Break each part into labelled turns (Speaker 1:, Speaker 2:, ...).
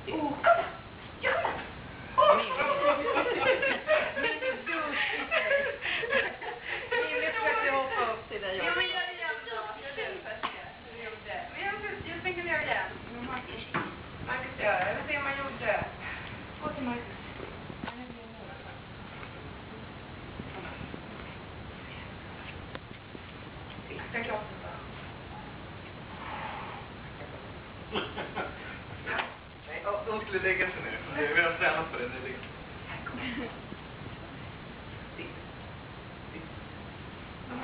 Speaker 1: Kom igen!
Speaker 2: Mimmi försökte hoppa upp till dig.
Speaker 1: Jo, men gör det igen då. Gör det för att se hur du gjorde. Men jag tänker göra det igen. Marcus gör det. Jag vill se hur man gjorde. Gå till Marcus. Sista glaset då.
Speaker 3: Nej, de skulle lägga sig ner. Vi har tränat på det nu.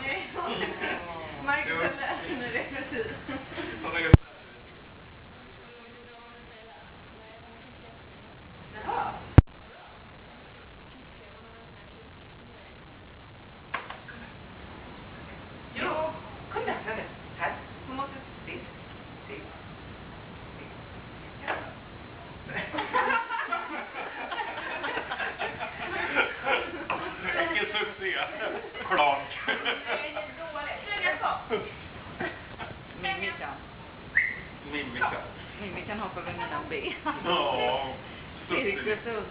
Speaker 1: Nej, Marcus har lärt sig rekvisit. Jaha. Jo, kom där. Här. Man måste sitta.
Speaker 3: Vilken succé. Klart.
Speaker 2: Mimmi kan hoppa över mina ben.
Speaker 3: Ja.
Speaker 2: Cirkusund.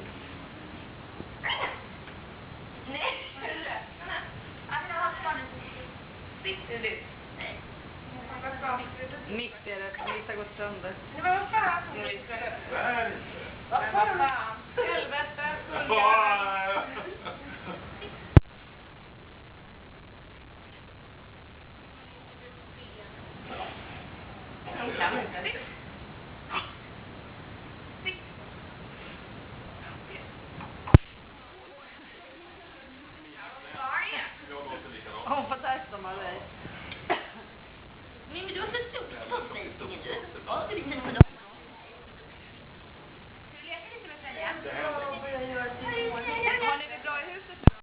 Speaker 1: Nej. Sitter du? Nej.
Speaker 2: Mitt är det, mitt har gått sönder.
Speaker 1: Men vad fan? Vad fan? Helvete. De kan inte.
Speaker 2: Hon får testa med dig.
Speaker 1: Men du har så stort påspänsningen du. Ja, du vill inte på dem. Ska du leka lite med Svenja?